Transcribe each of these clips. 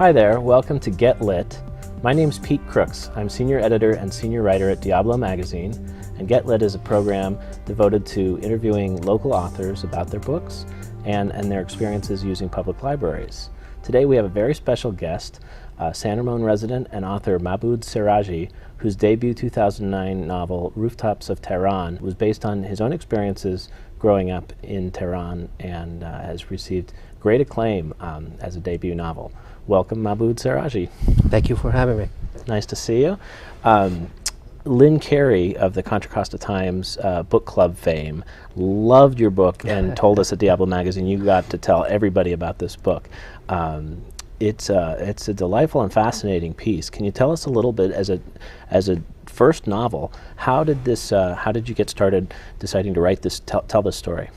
Hi there, welcome to Get Lit. My name's Pete Crooks. I'm senior editor and senior writer at Diablo magazine, and Get Lit is a program devoted to interviewing local authors about their books and their experiences using public libraries. Today we have a very special guest, San Ramon resident and author Mahbod Seraji, whose debut 2009 novel Rooftops of Tehran was based on his own experiences growing up in Tehran and has received great acclaim as a debut novel. Welcome, Mahbod Seraji. Thank you for having me. Nice to see you. Lynn Carey of the Contra Costa Times book club fame loved your book and told us at Diablo magazine you got to tell everybody about this book. It's a delightful and fascinating piece. Can you tell us a little bit, as a first novel, how did you get started deciding to write this, tell this story?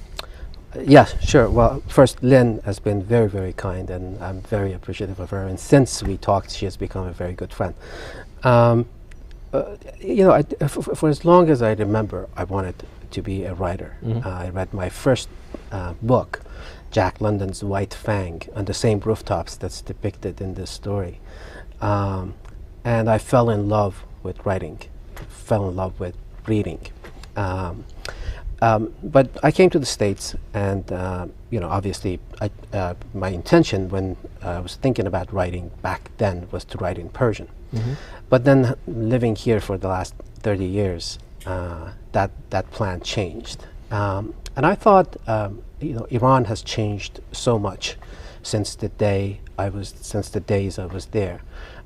Yes, sure. Well, first, Lynn has been very, very kind, and I'm very appreciative of her. And since we talked, she has become a very good friend. You know, for as long as I remember, I wanted to be a writer. Mm-hmm. I read my first book, Jack London's White Fang, on the same rooftops that's depicted in this story. And I fell in love with writing, fell in love with reading. But I came to the States, and you know, obviously, my intention when I was thinking about writing back then was to write in Persian. Mm-hmm. But then, living here for the last 30 years, that plan changed. And I thought, you know, Iran has changed so much since the days I was there,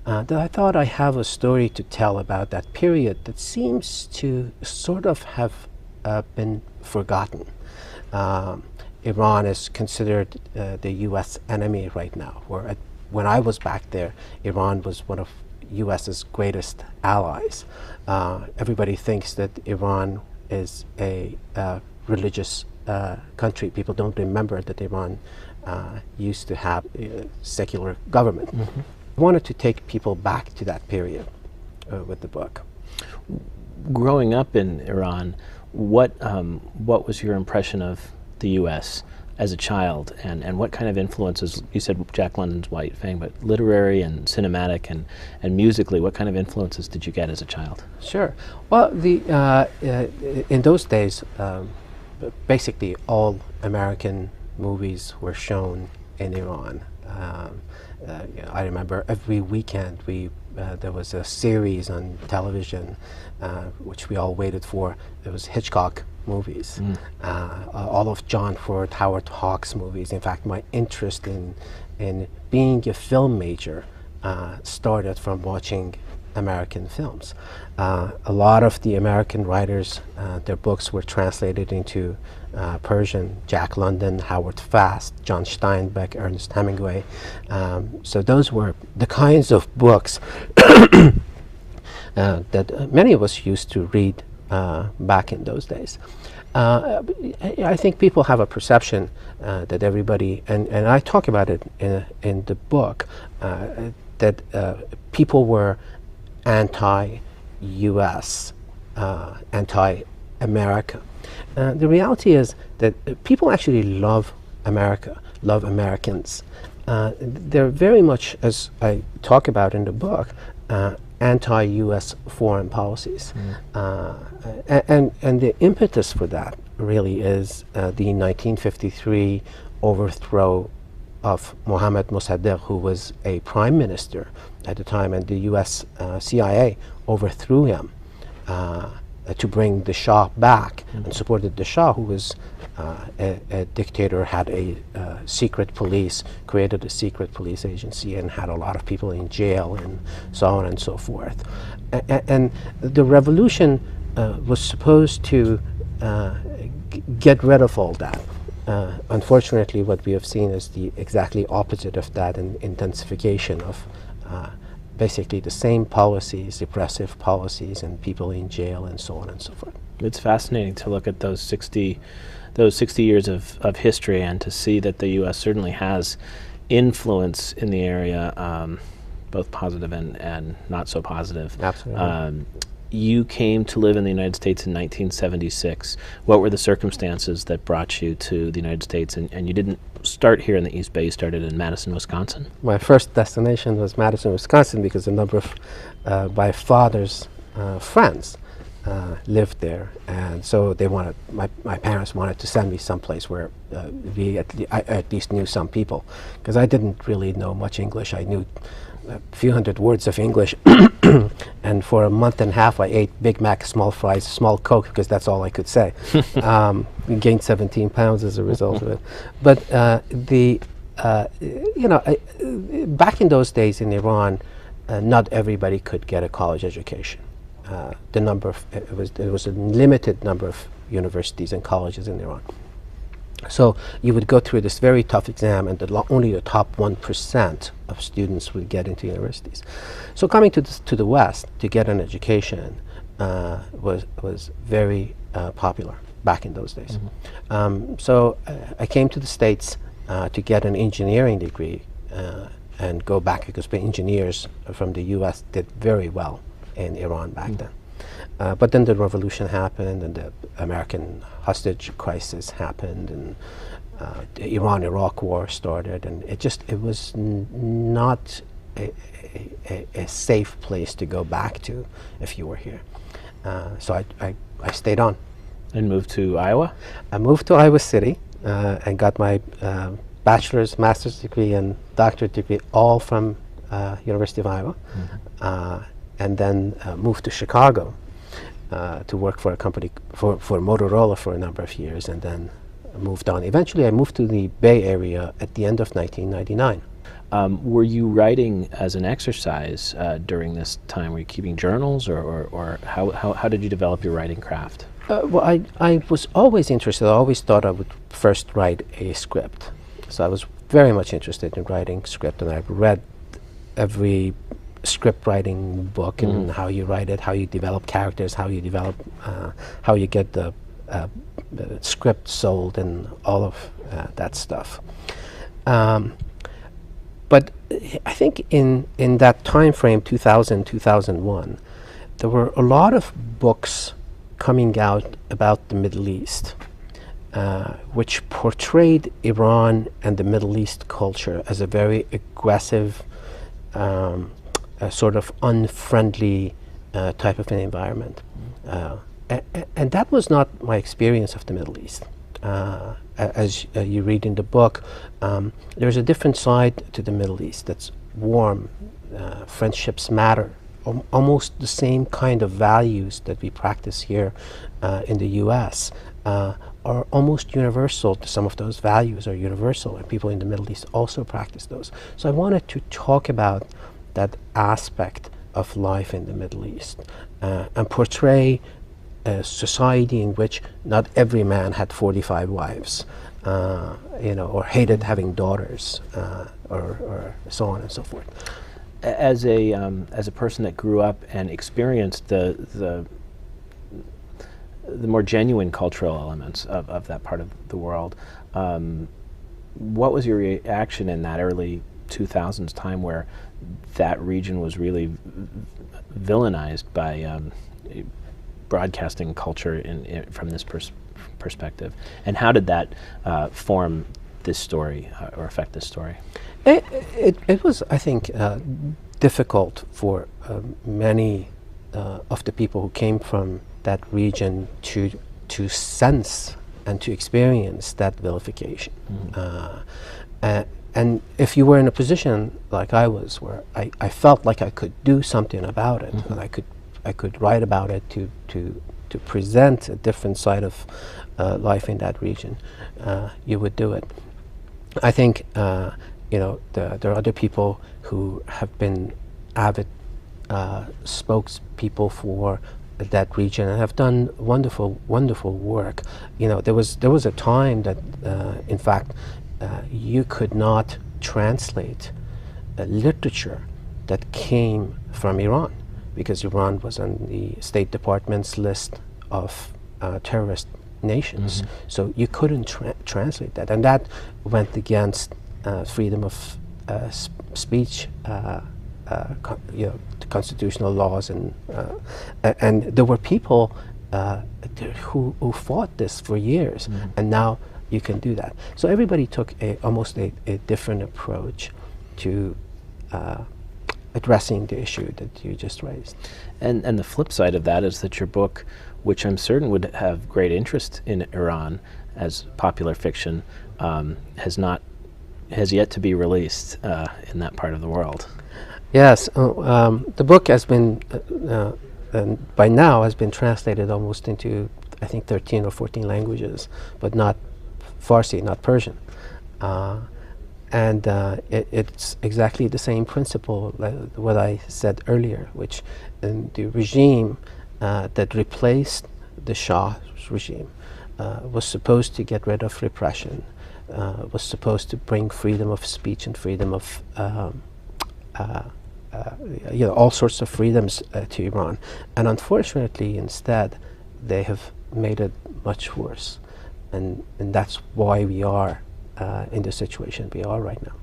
that I thought I have a story to tell about that period that seems to sort of have been forgotten. Iran is considered the U.S. enemy right now. When I was back there, Iran was one of U.S.'s greatest allies. Everybody thinks that Iran is a religious country. People don't remember that Iran used to have a secular government. Mm-hmm. I wanted to take people back to that period with the book. Growing up in Iran, what was your impression of the U.S. as a child, and what kind of influences, you said Jack London's White Fang, but literary and cinematic and musically, what kind of influences did you get as a child? Sure. Well, in those days, basically all American movies were shown in Iran. You know, I remember every weekend there was a series on television which we all waited for. It was Hitchcock movies, all of John Ford, Howard Hawks movies. In fact, my interest in being a film major started from watching American films. A lot of the American writers, their books were translated into Persian. Jack London, Howard Fast, John Steinbeck, Ernest Hemingway. So those were the kinds of books that many of us used to read back in those days. I think people have a perception that everybody, and I talk about it in the book, that people were anti-US, anti-America. The reality is that people actually love America, love Americans. They're very much, as I talk about in the book, anti-US foreign policies. And the impetus for that really is the 1953 overthrow of Mohammad Mossadegh, who was a prime minister at the time, and the US CIA overthrew him to bring the Shah back, and supported the Shah, who was a dictator, had a secret police, created a secret police agency, and had a lot of people in jail, and so on and so forth. And the revolution was supposed to get rid of all that. Unfortunately, what we have seen is the exactly opposite of that, an intensification of basically the same policies, repressive policies, and people in jail, and so on and so forth. It's fascinating to look at those 60 years of history, and to see that the U.S. certainly has influence in the area, both positive and not so positive. Absolutely. you came to live in the United States in 1976. What were the circumstances that brought you to the United States? And you didn't start here in the East Bay, you started in Madison, Wisconsin? My first destination was Madison, Wisconsin, because a number of my father's friends lived there, and so they wanted, my parents wanted to send me someplace where we at least knew some people, because I didn't really know much English. I knew a few hundred words of English, and for a month and a half I ate Big Mac, small fries, small Coke, because that's all I could say. Gained 17 pounds as a result of it. But back in those days in Iran, not everybody could get a college education. The number of, it was a limited number of universities and colleges in Iran. So you would go through this very tough exam, and only the top 1% of students would get into universities. So coming to the West to get an education was very popular back in those days. So I came to the States to get an engineering degree and go back, because the engineers from the US did very well in Iran back then. But then the revolution happened, and the American hostage crisis happened, and the Iran-Iraq war started, and it was not a safe place to go back to if you were here. So I stayed on. And moved to Iowa? I moved to Iowa City and got my bachelor's, master's degree, and doctorate degree all from University of Iowa. And then moved to Chicago to work for a company, for Motorola for a number of years, and then moved on. Eventually I moved to the Bay Area at the end of 1999. Were you writing as an exercise during this time? Were you keeping journals, or how did you develop your writing craft? Well, I was always interested. I always thought I would first write a script. So I was very much interested in writing script, and I've read every script writing book, and how you write it, how you develop characters, how you develop, how you get the script sold, and all of that stuff. But I think in that time frame, 2000, 2001, there were a lot of books coming out about the Middle East, which portrayed Iran and the Middle East culture as a very aggressive, sort of unfriendly type of an environment. And that was not my experience of the Middle East. As you read in the book, there's a different side to the Middle East that's warm, friendships matter, almost the same kind of values that we practice here in the US are almost universal. Some of those values are universal, and people in the Middle East also practice those. So I wanted to talk about that aspect of life in the Middle East and portray a society in which not every man had 45 wives, or hated having daughters, or so on and so forth. As a person that grew up and experienced the more genuine cultural elements of that part of the world, what was your reaction in that early 2000s time where that region was really villainized by broadcasting culture from this perspective? And how did that form this story or affect this story? It was, I think, difficult for many of the people who came from that region to sense and to experience that vilification. And if you were in a position like I was, where I felt like I could do something about it, and I could write about it to present a different side of life in that region, you would do it. I think there are other people who have been avid spokespeople for that region and have done wonderful work. There was a time that, in fact, you could not translate literature that came from Iran, because Iran was on the State Department's list of terrorist nations. So you couldn't translate that, and that went against freedom of speech the constitutional laws, and there were people who fought this for years, and now you can do that. So everybody took almost a different approach to addressing the issue that you just raised. And the flip side of that is that your book, which I'm certain would have great interest in Iran as popular fiction, has yet to be released in that part of the world. Yes, the book has been, and by now has been translated almost into, I think, 13 or 14 languages, but not Farsi, not Persian. It's exactly the same principle, what I said earlier, which the regime that replaced the Shah's regime was supposed to get rid of repression, was supposed to bring freedom of speech and freedom of all sorts of freedoms to Iran. And unfortunately, instead, they have made it much worse. And that's why we are in the situation we are right now.